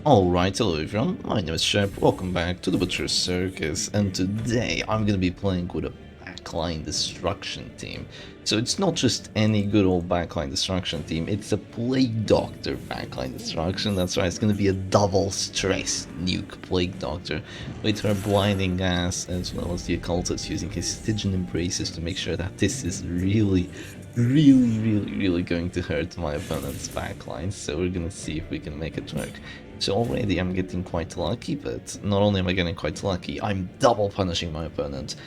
Alright, hello everyone, my name is Shep, welcome back to the Butcher's Circus, and today I'm gonna be playing with a backline destruction team. So it's not just any good old backline destruction team, it's a Plague Doctor backline destruction. That's right, it's gonna be a double stress nuke Plague Doctor with her blinding gas as well as the occultist using his Stygian embraces to make sure that this is really going to hurt my opponent's backline. So we're gonna see if we can make it work. So already I'm getting quite lucky, but not only am I getting quite lucky, I'm double punishing my opponent.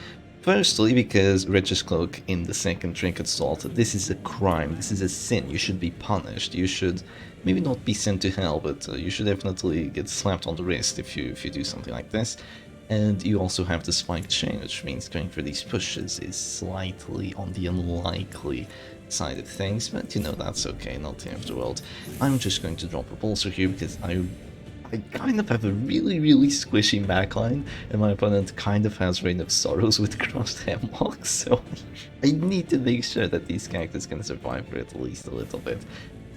Firstly, because Rich's Cloak in the second trinket slot, this is a crime, this is a sin, you should be punished, you should maybe not be sent to hell, but you should definitely get slapped on the wrist if you do something like this. And you also have the spiked chain, which means going for these pushes is slightly on the unlikely side of things, but you know, that's okay, not the end of the world. I'm just going to drop a pulsar here because I kind of have a really squishy backline, and my opponent kind of has Reign of Sorrows with Crushed Hemlock, so I need to make sure that these characters can survive for at least a little bit.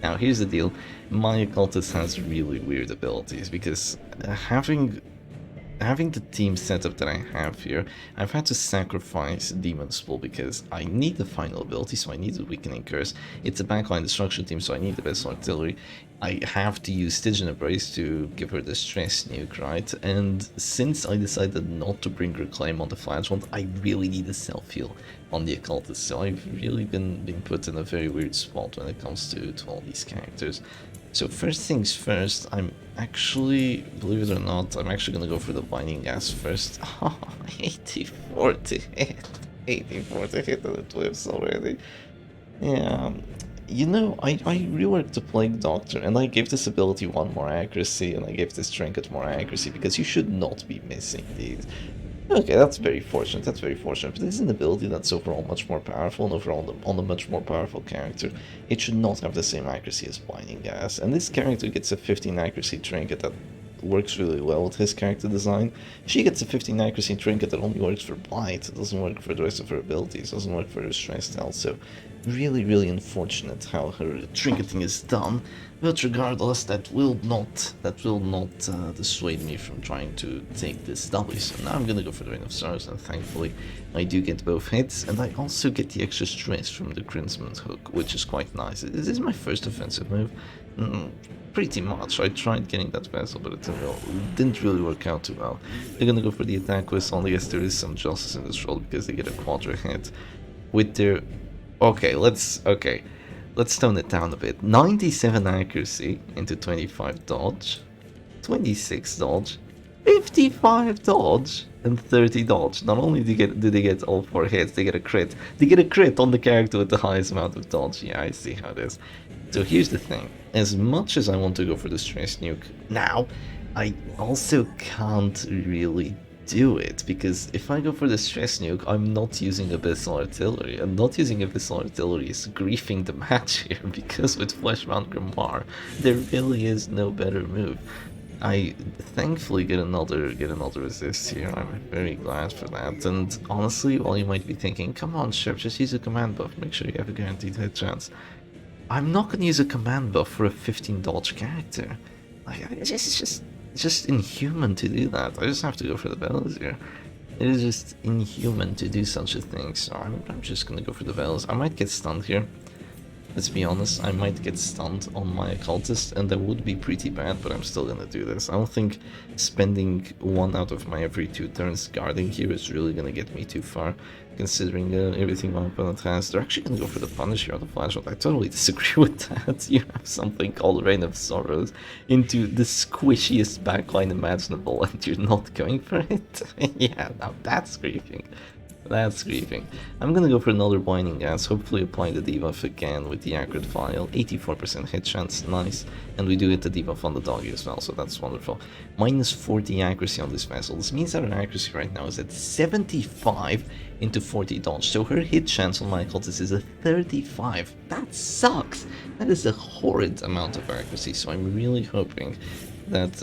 Now here's the deal, my occultist has really weird abilities, because having the team setup that I have here, I've had to sacrifice Demon Spool because I need the final ability, so I need the Weakening Curse. It's a backline destruction team, so I need the best artillery. I have to use Stygian Embrace to give her the stress nuke, right? And since I decided not to bring Reclaim on the Flagellant, I really need a self-heal on the Occultist, so I've really been put in a very weird spot when it comes to all these characters. So first things first, I'm actually, believe it or not, I'm actually gonna go for the Binding Gas first. Oh, 84 to hit. 84 to hit and it whiffs already. Yeah, you know, I reworked the Plague Doctor and I gave this ability 1 more accuracy and I gave this trinket more accuracy because you should not be missing these. Okay, that's very fortunate, but it's an ability that's overall much more powerful and overall on a much more powerful character. It should not have the same accuracy as Blinding Gas, and this character gets a 15 accuracy trinket that works really well with his character design. She gets a 15 accuracy trinket that only works for Blight, it doesn't work for the rest of her abilities, doesn't work for her stress health, so really unfortunate how her trinketing is done, but regardless, that will not dissuade me from trying to take this W. So now I'm gonna go for the Reign of Sorrows, and thankfully I do get both hits, and I also get the extra stress from the Crimson's Hook, which is quite nice. This is my first offensive move. Pretty much. I tried getting that vessel, but it didn't really work out too well. They're gonna go for the attack whistle, and I guess there is some justice in this roll because they get a quadra hit with their... Okay, let's tone it down a bit. 97 accuracy into 25 dodge, 26 dodge, 55 dodge, and 30 dodge. Not only do they get all 4 hits, they get a crit. They get a crit on the character with the highest amount of dodge. Yeah, I see how it is. So here's the thing. As much as I want to go for the stress nuke now, I also can't really do it, because if I go for the stress nuke, I'm not using Abyssal Artillery, and not using Abyssal Artillery is griefing the match here, because with Fleshbound Grimoire, there really is no better move. I thankfully get another resist here, I'm very glad for that, and honestly, while you might be thinking, come on Shep, just use a command buff, make sure you have a guaranteed hit chance. I'm not gonna use a command buff for a 15 dodge character. It's just inhuman to do that. I just have to go for the bells here. It is just inhuman to do such a thing, so I'm just gonna go for the bells. I might get stunned here. Let's be honest, I might get stunned on my occultist, and that would be pretty bad, but I'm still gonna do this. I don't think spending 1 out of my every 2 turns guarding here is really gonna get me too far, considering everything my opponent has. They're actually gonna go for the punish here on the flashlight. I totally disagree with that. You have something called Reign of Sorrows into the squishiest backline imaginable, and you're not going for it? Yeah, now that's griefing. That's grieving. I'm gonna go for another Binding Gas, hopefully apply the debuff again with the accurate file. 84% hit chance, nice. And we do get the debuff on the doggy as well, so that's wonderful. Minus 40 accuracy on this vessel. This means that her accuracy right now is at 75 into 40 dodge, so her hit chance on my occultist is a 35. That sucks! That is a horrid amount of accuracy, so I'm really hoping that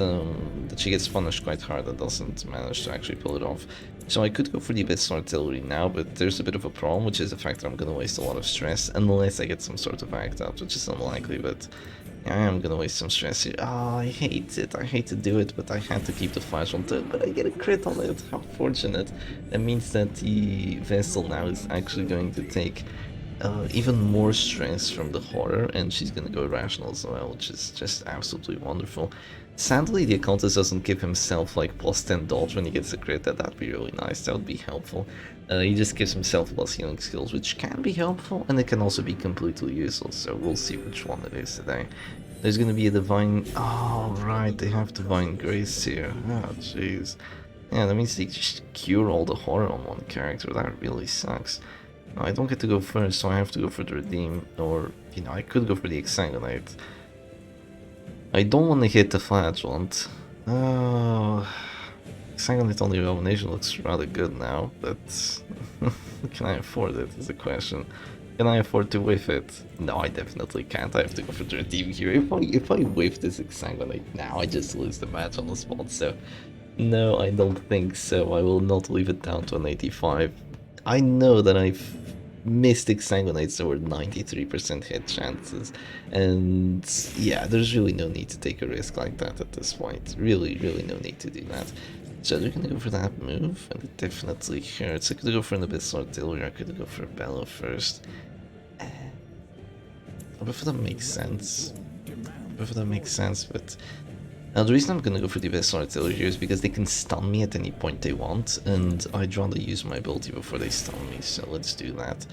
she gets punished quite hard and doesn't manage to actually pull it off. So I could go for the Abyssal Artillery now, but there's a bit of a problem, which is the fact that I'm going to waste a lot of stress unless I get some sort of act out, which is unlikely, but I am gonna waste some stress here. Oh, I hate it. I hate to do it, but I had to keep the flash on turn. But I get a crit on it. How fortunate. That means that the vessel now is actually going to take even more stress from the horror, and she's gonna go irrational as well, which is just absolutely wonderful. Sadly, the occultist doesn't give himself like plus 10 dodge when he gets a crit. That'd be really nice. That would be helpful. He just gives himself plus healing skills, which can be helpful, and it can also be completely useless. So we'll see which one it is today. There's gonna be a divine. Oh right, they have divine grace here. Oh jeez. Yeah, that means they just cure all the horror on one character. That really sucks. I don't get to go first, so I have to go for the redeem, or you know, I could go for the exsanguinate. I don't want to hit the flagellant. Oh, exsanguinate on the abomination looks rather good now, but can I afford it is the question. Can I afford to whiff it? No, I definitely can't. I have to go for the redeem here. If I whiff this exsanguinate now, I just lose the match on the spot. So no, I don't think so. I will not leave it down to an 85. I know that I've missed exsanguinates that were 93% hit chances, and yeah, there's really no need to take a risk like that at this point. Really no need to do that. So they're gonna go for that move, and it definitely hurts. I could go for an Abyssal Artillery, I could go for a Bella first. Both of them make sense. But now the reason I'm gonna go for the Abyssal Artillery here is because they can stun me at any point they want, and I'd rather use my ability before they stun me, so let's do that.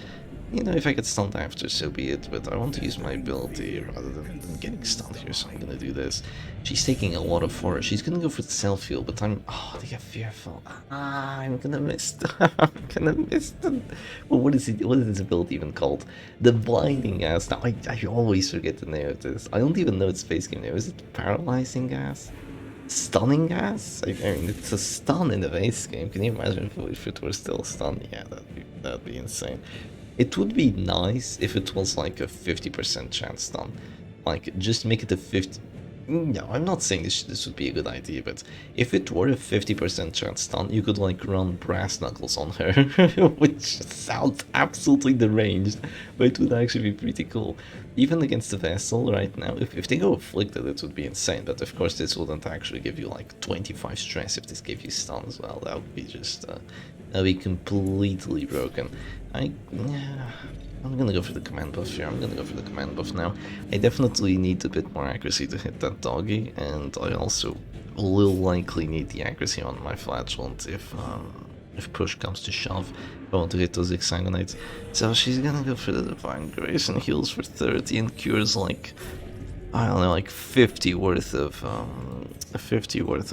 You know, if I get stunned after, so be it, but I want to use my ability rather than getting stunned here, so I'm gonna do this. She's taking a lot of horror. She's gonna go for the self-heal, but oh, they get fearful. Ah, I'm gonna miss I'm gonna miss them. Well, what is this ability even called? The blinding gas. Now, I always forget the name of this. I don't even know its face game name. Is it paralyzing gas? Stunning gas? I mean, it's a stun in the base game. Can you imagine if it were still stun? Yeah, that'd be insane. It would be nice if it was like a 50% chance stun. Like, just make it a 50... No, I'm not saying this would be a good idea, but if it were a 50% chance stun, you could like run brass knuckles on her, which sounds absolutely deranged, but it would actually be pretty cool. Even against the vessel right now, if they go afflicted, it would be insane, but of course this wouldn't actually give you like 25 stress if this gave you stun as well. That would be just, that'd be completely broken. I'm gonna go for the command buff here. I'm gonna go for the command buff now. I definitely need a bit more accuracy to hit that doggy, and I also will likely need the accuracy on my flagellant if push comes to shove. I want to hit those exsanguinates. So she's gonna go for the divine grace and heals for 30 and cures like, I don't know, like 50 worth of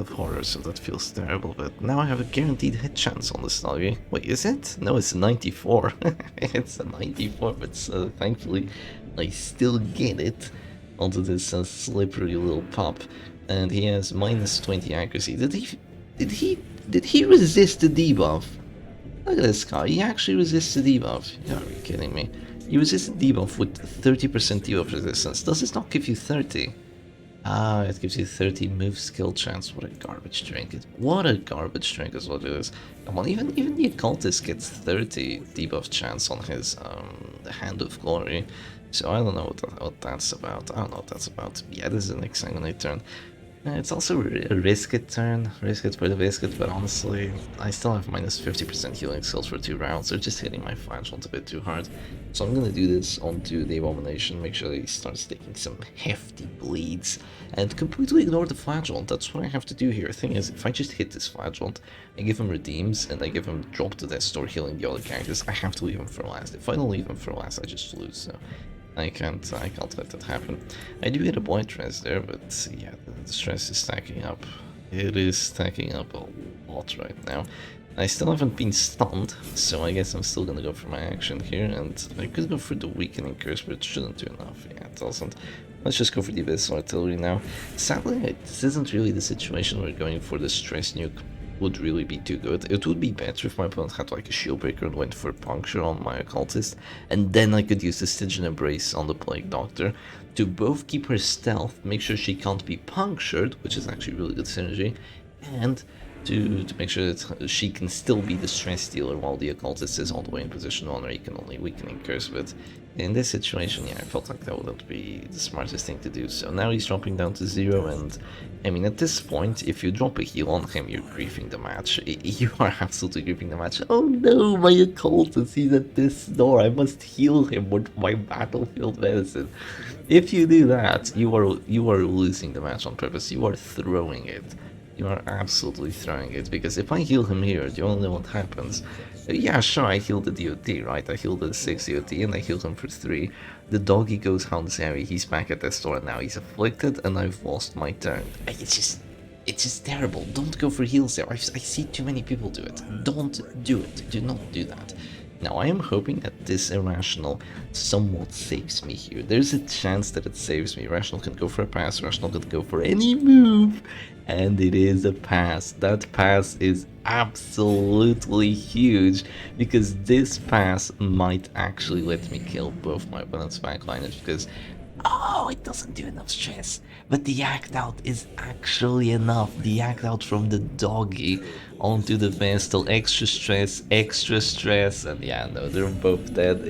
horror, so that feels terrible, but now I have a guaranteed hit chance on this doggy. Wait, is it? No, it's a 94. It's a 94, but thankfully I still get it onto this slippery little pup, and he has minus 20 accuracy. Did he resist the debuff? Look at this guy, he actually resists the debuff. You gotta be kidding me. You resist the debuff with 30% debuff resistance. Does this not give you 30? Ah, it gives you 30 move skill chance. What a garbage drink. What a garbage drink is what it is. Come on, even the occultist gets 30 debuff chance on his Hand of Glory. So I don't know what that's about. I don't know what that's about. Yeah, this is an exsanguinate turn. It's also a risk it turn, risk it for the biscuit, but honestly, I still have minus 50% healing skills for 2 rounds. They're just hitting my flagellant a bit too hard. So I'm gonna do this onto the abomination, make sure that he starts taking some hefty bleeds, and completely ignore the flagellant. That's what I have to do here. The thing is, if I just hit this flagellant, I give him redeems, and I give him drop to death store healing the other characters, I have to leave him for last. If I don't leave him for last, I just lose, so I can't let that happen. I do get a blight stress there, but yeah, the stress is stacking up. It is stacking up a lot right now. I still haven't been stunned, so I guess I'm still gonna go for my action here, and I could go for the weakening curse, but it shouldn't do enough. Yeah, it doesn't. Let's just go for the Abyssal Artillery now. Sadly, this isn't really the situation where going for the stress nuke would really be too good. It would be better if my opponent had like a shield breaker and went for puncture on my occultist, and then I could use the Stygian Embrace on the Plague Doctor to both keep her stealth, make sure she can't be punctured, which is actually really good synergy, and to make sure that she can still be the stress dealer while the occultist is all the way in position 1 where he can only weakening curse. But in this situation, yeah, I felt like that wouldn't be the smartest thing to do. So now he's dropping down to 0, and I mean, at this point, if you drop a heal on him, you're griefing the match. You are absolutely griefing the match. Oh no, my occultist, he's at this door. I must heal him with my battlefield medicine. If you do that, you are losing the match on purpose. You are throwing it. You are absolutely throwing it, because if I heal him here, do you wanna know what happens? Yeah, sure, I healed the DOT, right? I healed the 6 DOT and I healed him for 3. The doggy goes Houndsary, he's back at the store now, he's afflicted, and I've lost my turn. It's just terrible. Don't go for heals there. I see too many people do it. Don't do it. Do not do that. Now, I am hoping that this Irrational somewhat saves me here. There's a chance that it saves me. Irrational can go for a pass, Irrational can go for any move, and it is a pass. That pass is absolutely huge, because this pass might actually let me kill both my opponent's backliners, because oh, it doesn't do enough stress. But the act out is actually enough. The act out from the doggy onto the Vestal. Extra stress, and yeah, no, they're both dead.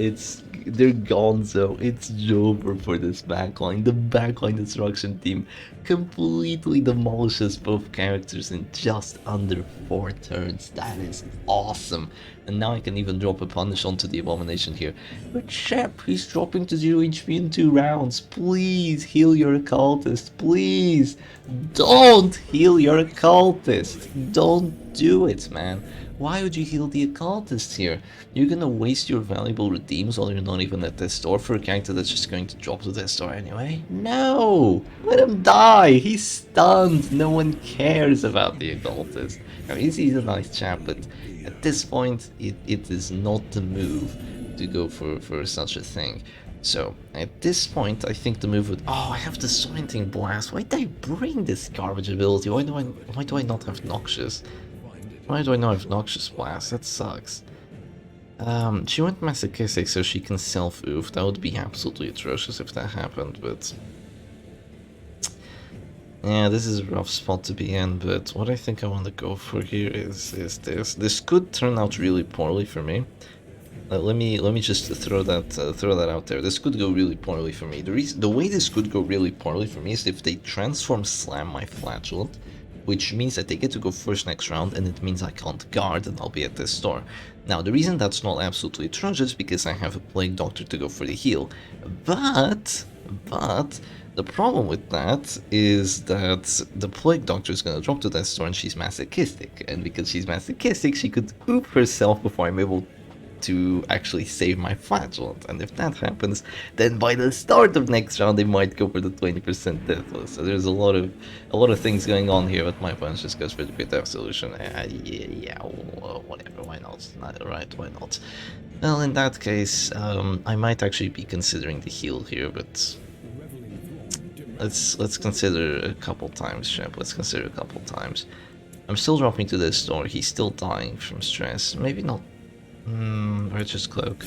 They're gone, so it's over for this backline. The backline destruction team completely demolishes both characters in just under 4 turns. That is awesome. And now I can even drop a punish onto the Abomination here. But Shep, he's dropping to 0 HP in 2 rounds. Please heal your occultist. Please don't heal your occultist. Don't do it, man. Why would you heal the occultist here? You're gonna waste your valuable redeems while you're not even at this store for a character that's just going to drop to this store anyway? No! Let him die! He's stunned! No one cares about the occultist. I mean, he's a nice chap, but at this point, it is not the move to go for such a thing. So, at this point, I think the move would... Oh, I have the Disorienting Blast. Why did I bring this garbage ability? Why do I not have Noxious? Why do I not have Noxious Blast? That sucks. She went Masochistic so she can self-oof. That would be absolutely atrocious if that happened, but... Yeah, this is a rough spot to be in, but what I think I want to go for here is this. This could turn out really poorly for me. Let me just throw that out there. This could go really poorly for me. The way this could go really poorly for me is if they transform slam my flagellant, which means that they get to go first next round, and it means I can't guard and I'll be at this store. Now, the reason that's not absolutely atrocious is because I have a Plague Doctor to go for the heal. But the problem with that is that the Plague Doctor is going to drop to that store and she's masochistic. And because she's masochistic, she could oop herself before I'm able to actually save my flagellant, and if that happens, then by the start of next round they might go for the 20% death loss. So there's a lot of things going on here, but my opponent just goes for the death solution. Yeah, whatever, why not? Right, why not? Well, in that case, I might actually be considering the heal here, but let's consider a couple times, Shep. Let's consider a couple times. I'm still dropping to this store. He's still dying from stress. Maybe not. Righteous Cloak.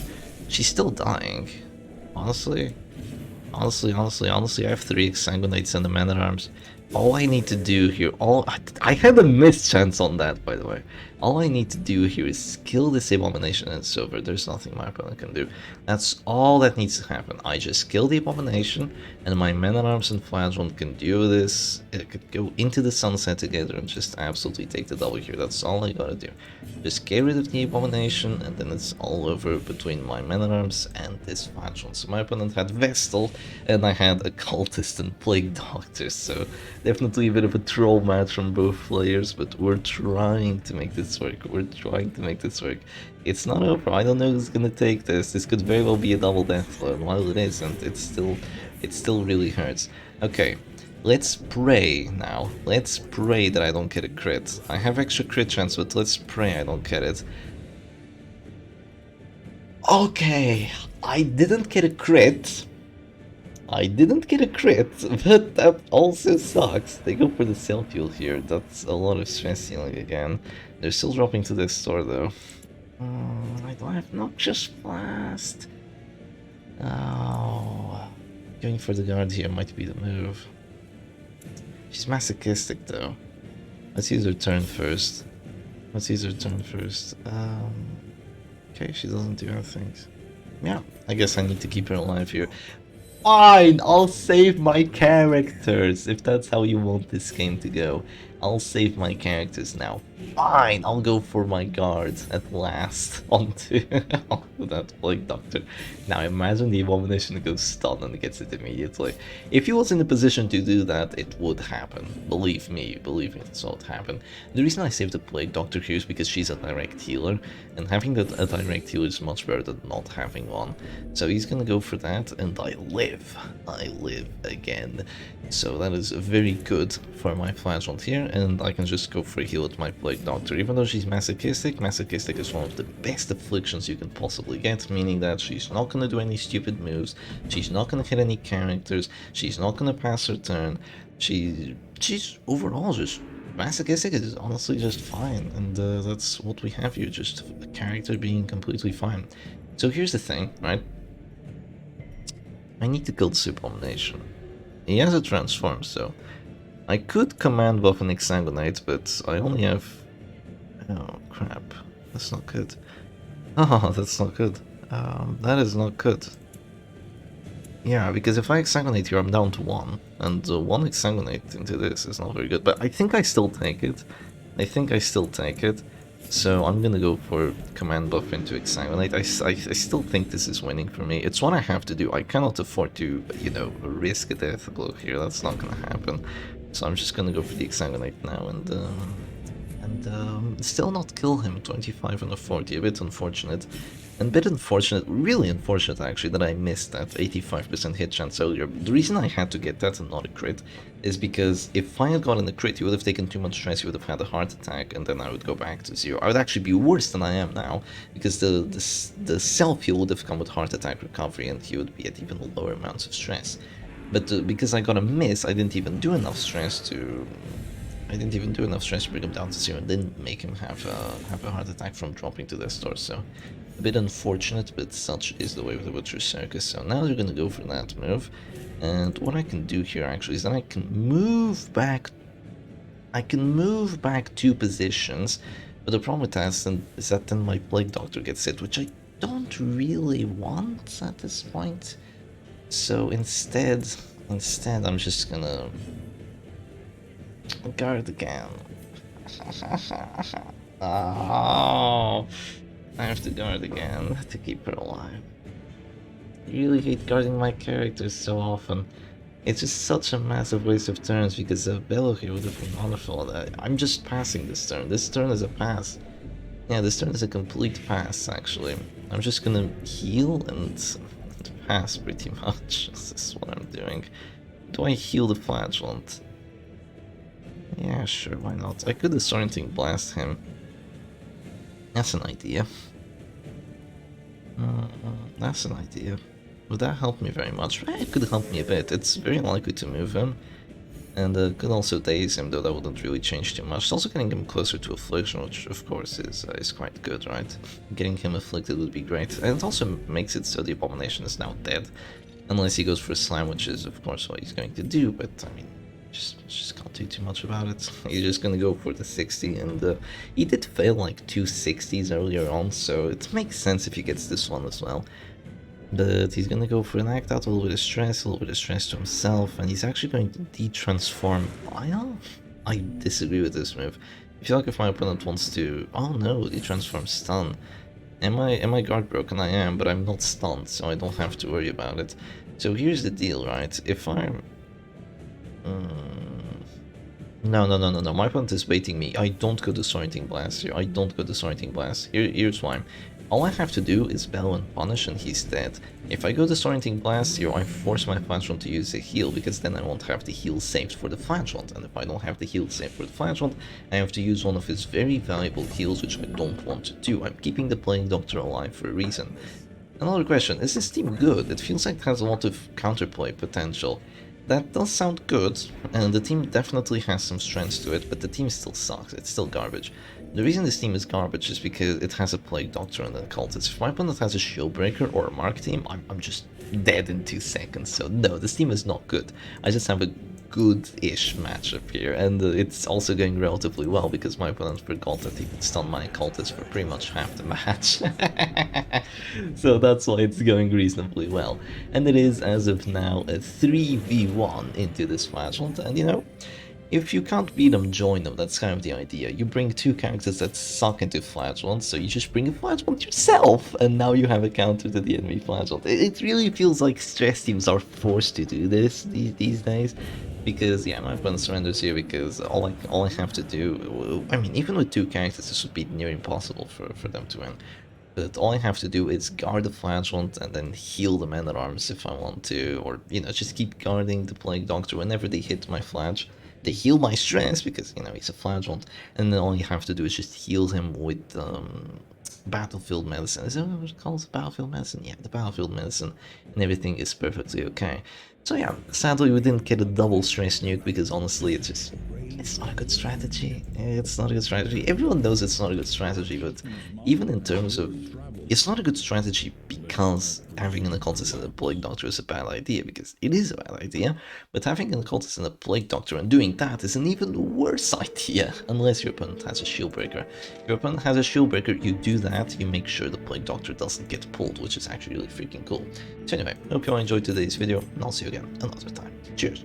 She's still dying. Honestly, I have 3 Exsanguinates and the Man at Arms. All I need to do here, I had a missed chance on that, by the way. All I need to do here is kill this Abomination and it's over. There's nothing my opponent can do. That's all that needs to happen. I just kill the Abomination, and my Man at Arms and Flagellant can do this. It could go into the sunset together and just absolutely take the W here. That's all I gotta do. Just get rid of the Abomination, and then it's all over between my Man at Arms and this Flagellant. So my opponent had Vestal, and I had Occultist and Plague Doctor, so definitely a bit of a troll match from both players, but we're trying to make this work. It's not over. I don't know who's gonna take this. This could very well be a double death blow, and while it isn't, it still really hurts. Okay, let's pray now. Let's pray that I don't get a crit. I have extra crit chance, but let's pray I don't get it. Okay, I didn't get a crit. but that also sucks. They go for the self-heal here. That's a lot of stress healing again. They're still dropping to this store though. I don't have Noxious Blast. Oh, going for the guard here might be the move. She's masochistic though. Let's use her turn first. Let's use her turn first. Okay, she doesn't do anything. Yeah, I guess I need to keep her alive here. Fine, I'll save my characters, if that's how you want this game to go. I'll save my characters now. Fine, I'll go for my guards at last onto that Plague Doctor. Now imagine the Abomination goes stun and gets it immediately. If he was in a position to do that, it would happen. Believe me, that's what would happen. The reason I saved the Plague Doctor here is because she's a direct healer, and having a direct healer is much better than not having one. So he's gonna go for that, and I live again. So that is very good for my Flagellant here, and I can just go for a heal with my Plague Doctor. Even though she's masochistic, masochistic is one of the best afflictions you can possibly get, meaning that she's not gonna do any stupid moves, she's not gonna hit any characters, she's not gonna pass her turn, she's overall just masochistic is honestly just fine, and that's what we have here, just a character being completely fine. So here's the thing, right? I need to kill this Abomination. He has a transform, so I could command buff and exsanguinate, but I only have... Oh crap, that's not good. Oh, that's not good. That is not good. Yeah, because if I exsanguinate here, I'm down to 1, and 1 exsanguinate into this is not very good, but I think I still take it. So I'm gonna go for command buff into exsanguinate. I still think this is winning for me. It's what I have to do. I cannot afford to, you know, risk a death blow here. That's not gonna happen. So I'm just gonna go for the exsanguinate now and still not kill him. 25 and a 40, a bit unfortunate. And a bit unfortunate, really unfortunate actually, that I missed that 85% hit chance earlier. The reason I had to get that and not a crit is because if I had gotten a crit, he would have taken too much stress, he would have had a heart attack, and then I would go back to 0. I would actually be worse than I am now, because the self-heal would have come with heart attack recovery, and he would be at even lower amounts of stress. But because I got a miss, I didn't even do enough stress to... bring him down to 0 and didn't make him have a heart attack from dropping to the store, so a bit unfortunate, but such is the way with the Butcher's Circus. So now they're gonna go for that move, and what I can do here actually is that I can move back 2 positions, but the problem with that is that then my Plague Doctor gets hit, which I don't really want at this point. So instead I'm just gonna guard again. Oh, I have to guard again to keep her alive. I really hate guarding my characters so often. It's just such a massive waste of turns, because Bello here would have been wonderful. I'm just passing this turn. This turn is a pass. Yeah, this turn is a complete pass, actually. I'm just gonna heal and pass pretty much. This is what I'm doing. Do I heal the Flagellant? Yeah, sure, why not? I could Disorienting Blast him. That's an idea. That's an idea. Would that help me very much? It could help me a bit. It's very likely to move him. And could also daze him, though that wouldn't really change too much. It's also getting him closer to Affliction, which of course is quite good, right? Getting him afflicted would be great. And it also makes it so the Abomination is now dead. Unless he goes for a Slam, which is of course what he's going to do, but I mean... Just can't do too much about it. He's just gonna go for the 60, and he did fail like 2 60s earlier on, so it makes sense if he gets this one as well. But he's gonna go for an act out, a little bit of stress to himself, and he's actually going to de-transform. I disagree with this move. I feel like if my opponent wants to... Oh no, de-transform stun. Am I guard broken? I am, but I'm not stunned, so I don't have to worry about it. So here's the deal, right? If I'm... No. My opponent is baiting me. I don't go Disorienting Blast here. Here's why. All I have to do is Bellow and Punish, and he's dead. If I go Disorienting Blast here, I force my Flagellant to use a heal, because then I won't have the heal saved for the Flagellant. And if I don't have the heal saved for the Flagellant, I have to use one of his very valuable heals, which I don't want to do. I'm keeping the Plague Doctor alive for a reason. Another question, is this team good? It feels like it has a lot of counterplay potential. That does sound good, and the team definitely has some strengths to it, but the team still sucks, it's still garbage. The reason this team is garbage is because it has a Plague Doctor and an Occultist. If my opponent has a Shieldbreaker or a Mark team, I'm just dead in 2 seconds, so no, this team is not good. I just have a good-ish matchup here, and it's also going relatively well because my opponent forgot that he could stun my occultist for pretty much half the match. So that's why it's going reasonably well. And it is, as of now, a 3v1 into this flagellant, and you know, if you can't beat them, join them. That's kind of the idea. You bring two characters that suck into flagellant, so you just bring a flagellant yourself, and now you have a counter to the enemy flagellant. It really feels like stress teams are forced to do this these days, because yeah, my opponent surrenders here because all I have to do, I mean, even with two characters, this would be near impossible for them to win. But all I have to do is guard the flagellant and then heal the man-at-arms if I want to, or you know, just keep guarding the Plague Doctor whenever they hit my flag. They heal my stress because, you know, he's a flagellant, and then all you have to do is just heal him with battlefield medicine. Is that what it calls? Battlefield medicine? Yeah, the battlefield medicine, and everything is perfectly okay. So yeah, sadly we didn't get a double stress nuke because honestly it's not a good strategy. It's not a good strategy. Everyone knows it's not a good strategy, but even in terms of, it's not a good strategy because having an occultist and a plague doctor is a bad idea, because it is a bad idea, but having an occultist and a plague doctor and doing that is an even worse idea, unless your opponent has a shield breaker. If your opponent has a shield breaker, you do that, you make sure the plague doctor doesn't get pulled, which is actually really freaking cool. So anyway, hope you all enjoyed today's video, and I'll see you again another time. Cheers!